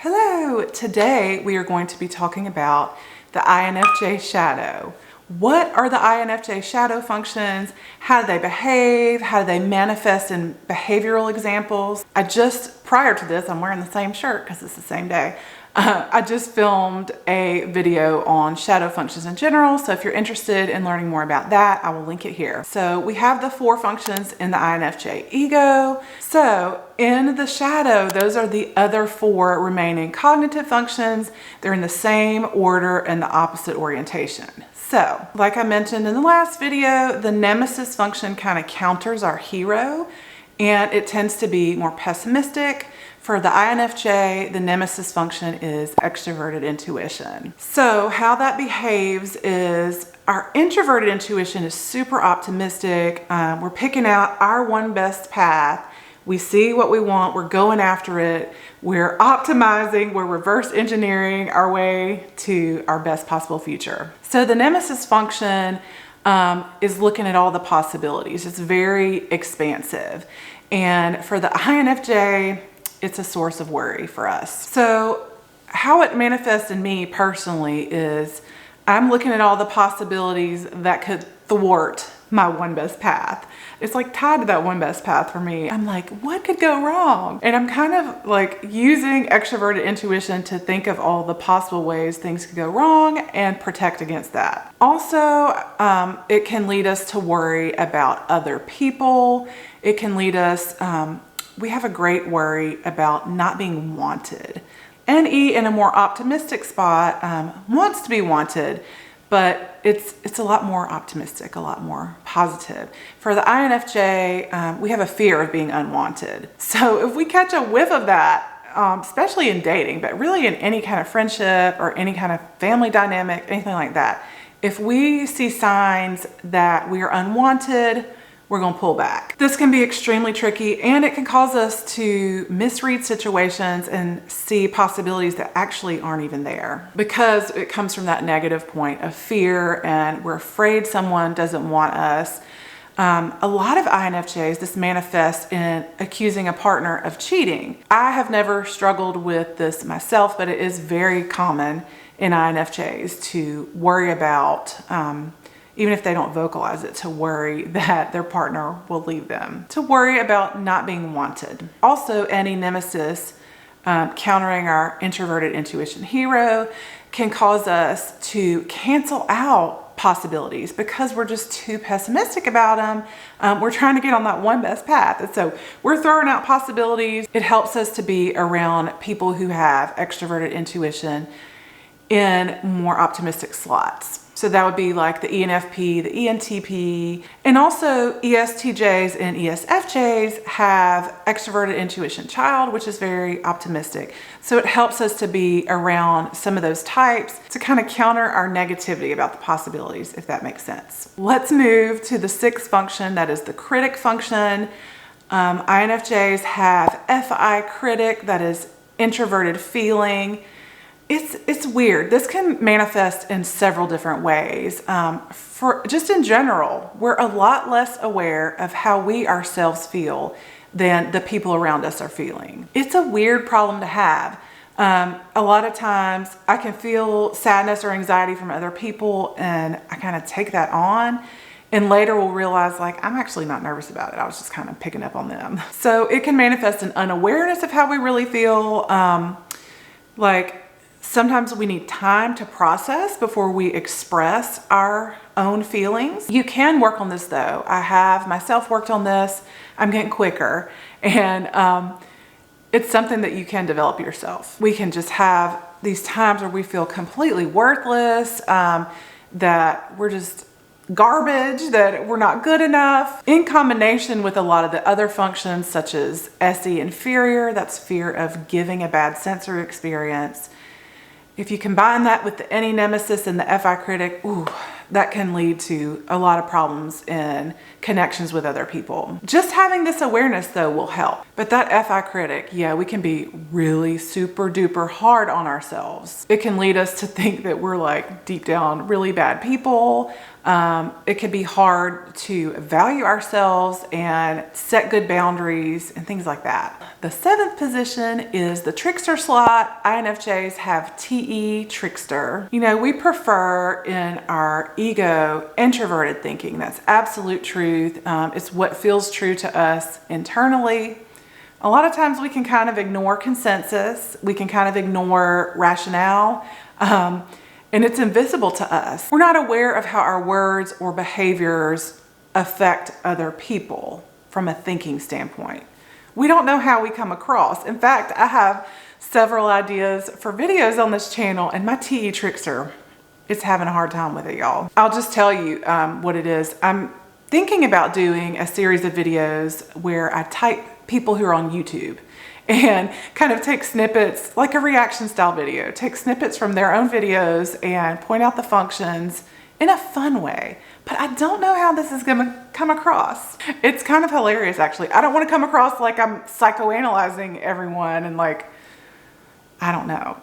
Hello! Today we are going to be talking about the INFJ Shadow. What are the INFJ Shadow functions? How do they behave? How do they manifest in behavioral examples? Prior to this, I'm wearing the same shirt because it's the same day. I just filmed a video on shadow functions in general, so if you're interested in learning more about that, I will link it here. So we have the 4 functions in the INFJ ego. So in the shadow, those are the other 4 remaining cognitive functions. They're in the same order and the opposite orientation. So, like I mentioned in the last video, the nemesis function kind of counters our hero, and it tends to be more pessimistic. For the INFJ, the nemesis function is extroverted intuition. So how that behaves is our introverted intuition is super optimistic. We're picking out our one best path. We see what we want, we're going after it, we're optimizing, we're reverse engineering our way to our best possible future. So the nemesis function is looking at all the possibilities. It's very expansive. And for the INFJ, it's a source of worry for us. So how it manifests in me personally is I'm looking at all the possibilities that could thwart my one best path. It's like tied to that one best path for me. I'm like, what could go wrong? And I'm kind of like using extroverted intuition to think of all the possible ways things could go wrong and protect against that. Also, it can lead us to worry about other people. It can lead us, we have a great worry about not being wanted. NE in a more optimistic spot wants to be wanted, but it's a lot more optimistic, a lot more positive. For the INFJ, we have a fear of being unwanted. So if we catch a whiff of that, especially in dating, but really in any kind of friendship or any kind of family dynamic, anything like that, if we see signs that we are unwanted, we're going to pull back. This can be extremely tricky, and it can cause us to misread situations and see possibilities that actually aren't even there because it comes from that negative point of fear and we're afraid someone doesn't want us. A lot of INFJs, this manifests in accusing a partner of cheating. I have never struggled with this myself, but it is very common in INFJs to worry about even if they don't vocalize it, to worry that their partner will leave them, to worry about not being wanted. Also, any nemesis countering our introverted intuition hero can cause us to cancel out possibilities because we're just too pessimistic about them. We're trying to get on that one best path. And so we're throwing out possibilities. It helps us to be around people who have extroverted intuition in more optimistic slots. So that would be like the ENFP, the ENTP, and also ESTJs and ESFJs have extroverted intuition child, which is very optimistic. So it helps us to be around some of those types to kind of counter our negativity about the possibilities, if that makes sense. Let's move to the 6th function, that is the critic function. INFJs have FI critic, that is introverted feeling. It's weird. This can manifest in several different ways. Just in general, we're a lot less aware of how we ourselves feel than the people around us are feeling. It's a weird problem to have. A lot of times I can feel sadness or anxiety from other people and I kind of take that on. And later we'll realize like, I'm actually not nervous about it. I was just kind of picking up on them. So it can manifest in unawareness of how we really feel. Sometimes we need time to process before we express our own feelings. You can work on this though. I have myself worked on this. I'm getting quicker. And it's something that you can develop yourself. We can just have these times where we feel completely worthless, that we're just garbage, that we're not good enough. In combination with a lot of the other functions such as SE inferior, that's fear of giving a bad sensory experience. If you combine that with the NE nemesis and the FI critic, that can lead to a lot of problems in connections with other people. Just having this awareness though will help. But that FI critic, yeah, we can be really super duper hard on ourselves. It can lead us to think that we're like deep down really bad people. It can be hard to value ourselves and set good boundaries and things like that. The 7th position is the trickster slot. INFJs have TE trickster. You know, we prefer in our ego introverted thinking. That's absolute truth. It's what feels true to us internally. A lot of times we can kind of ignore consensus. We can kind of ignore rationale. And it's invisible to us. We're not aware of how our words or behaviors affect other people from a thinking standpoint. We don't know how we come across. In fact, I have several ideas for videos on this channel, and my TE trickster is having a hard time with it, y'all. I'll just tell you what it is. I'm thinking about doing a series of videos where I type people who are on YouTube and kind of take snippets, like a reaction style video, take snippets from their own videos and point out the functions in a fun way. But I don't know how this is gonna come across. It's kind of hilarious, actually. I don't wanna come across like I'm psychoanalyzing everyone and like, I don't know.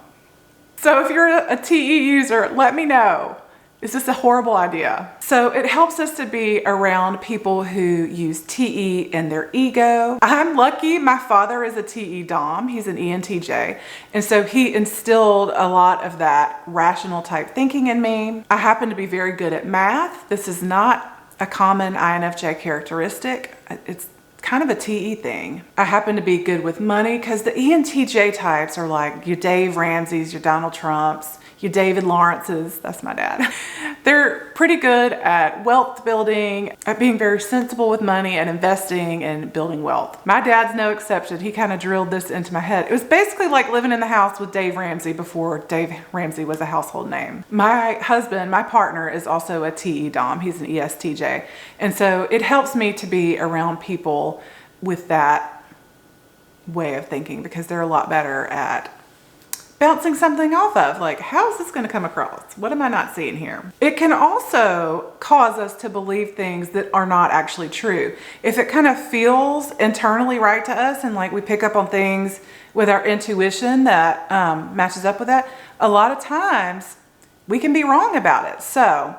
So if you're a TE user, let me know. Is this a horrible idea? So it helps us to be around people who use TE in their ego. I'm lucky my father is a TE Dom. He's an ENTJ. And so he instilled a lot of that rational type thinking in me. I happen to be very good at math. This is not a common INFJ characteristic. It's kind of a TE thing. I happen to be good with money because the ENTJ types are like your Dave Ramsey's, your Donald Trump's, your David Lawrence's, that's my dad. They're pretty good at wealth building, at being very sensible with money and investing and building wealth. My dad's no exception. He kind of drilled this into my head. It was basically like living in the house with Dave Ramsey before Dave Ramsey was a household name. My husband, my partner, is also a TE Dom. He's an ESTJ. And so it helps me to be around people with that way of thinking because they're a lot better at bouncing something off of, like, how is this going to come across? What am I not seeing here? It can also cause us to believe things that are not actually true. If it kind of feels internally right to us and like we pick up on things with our intuition that matches up with that, a lot of times we can be wrong about it. So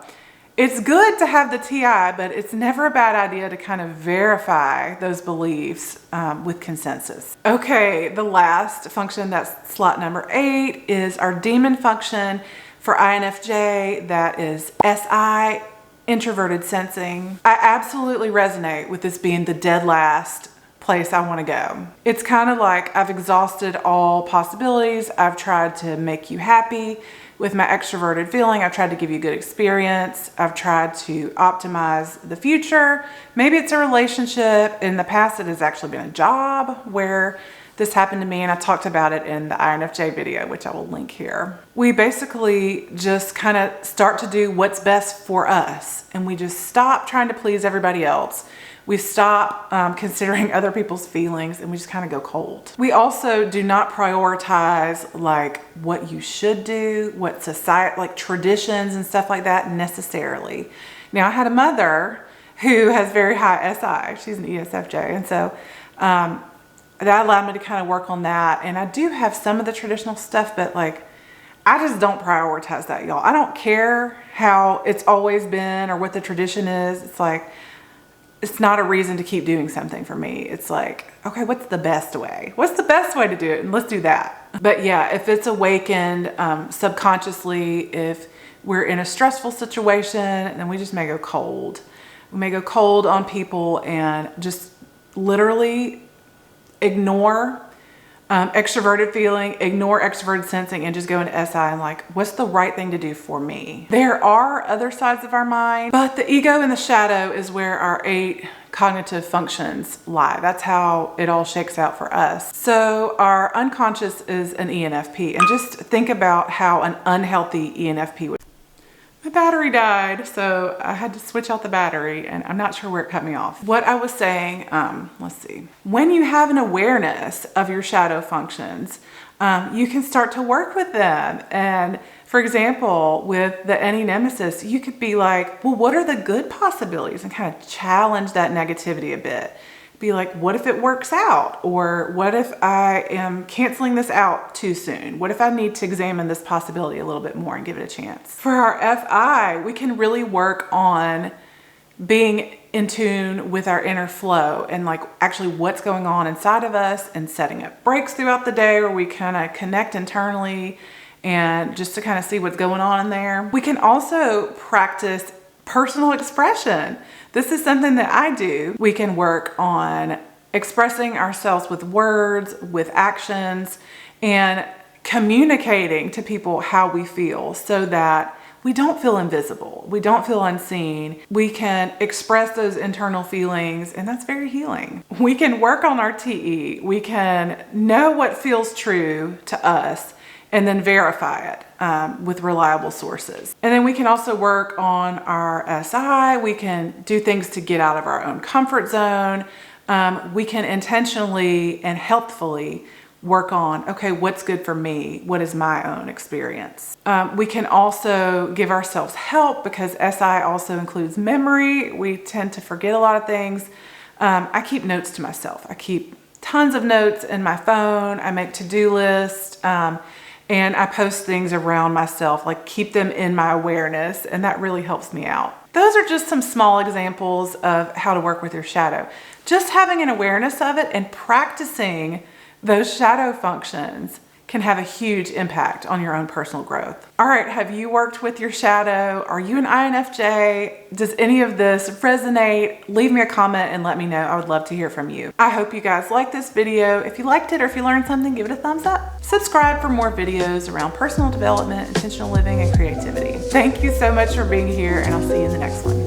it's good to have the TI, but it's never a bad idea to kind of verify those beliefs with consensus. Okay, the last function, that's slot number 8, is our demon function for INFJ. That is SI, introverted sensing. I absolutely resonate with this being the dead last place I want to go. It's kind of like I've exhausted all possibilities. I've tried to make you happy with my extroverted feeling. I've tried to give you a good experience. I've tried to optimize the future. Maybe it's a relationship. In the past, it has actually been a job where this happened to me, and I talked about it in the INFJ video, which I will link here. We basically just kind of start to do what's best for us, and we just stop trying to please everybody else. We stop considering other people's feelings, and we just kind of go cold. We also do not prioritize like what you should do, what society, like traditions and stuff like that necessarily. Now, I had a mother who has very high SI. She's an ESFJ. And so that allowed me to kind of work on that. And I do have some of the traditional stuff, but like, I just don't prioritize that, y'all. I don't care how it's always been or what the tradition is. It's like, it's not a reason to keep doing something for me. It's like, okay, what's the best way? What's the best way to do it? And let's do that. But yeah, if it's awakened subconsciously, if we're in a stressful situation, then we just may go cold. We may go cold on people and just literally ignore extroverted feeling, ignore extroverted sensing, and just go into SI and like, what's the right thing to do for me? There are other sides of our mind, but the ego and the shadow is where our 8 cognitive functions lie. That's how it all shakes out for us. So our unconscious is an ENFP, and just think about how an unhealthy ENFP would. My battery died, so I had to switch out the battery, and I'm not sure where it cut me off. What I was saying, let's see. When you have an awareness of your shadow functions, you can start to work with them. And for example, with the any nemesis, you could be like, well, what are the good possibilities? And kind of challenge that negativity a bit. be like, what if it works out? Or what if I am canceling this out too soon? What if I need to examine this possibility a little bit more and give it a chance? For our FI, we can really work on being in tune with our inner flow and like actually what's going on inside of us, and setting up breaks throughout the day where we kind of connect internally and just to kind of see what's going on in there. We can also practice personal expression. This is something that I do. We can work on expressing ourselves with words, with actions, and communicating to people how we feel so that we don't feel invisible. We don't feel unseen. We can express those internal feelings, and that's very healing. We can work on our TE. We can know what feels true to us and then verify it with reliable sources. And then we can also work on our SI. We can do things to get out of our own comfort zone. We can intentionally and helpfully work on, okay, what's good for me? What is my own experience? We can also give ourselves help, because SI also includes memory. We tend to forget a lot of things. I keep notes to myself. I keep tons of notes in my phone. I make to-do lists, and I post things around myself, like keep them in my awareness, and that really helps me out. Those are just some small examples of how to work with your shadow. Just having an awareness of it and practicing those shadow functions can have a huge impact on your own personal growth. All right, have you worked with your shadow? Are you an INFJ? Does any of this resonate? Leave me a comment and let me know. I would love to hear from you. I hope you guys liked this video. If you liked it or if you learned something, give it a thumbs up. Subscribe for more videos around personal development, intentional living, and creativity. Thank you so much for being here, and I'll see you in the next one.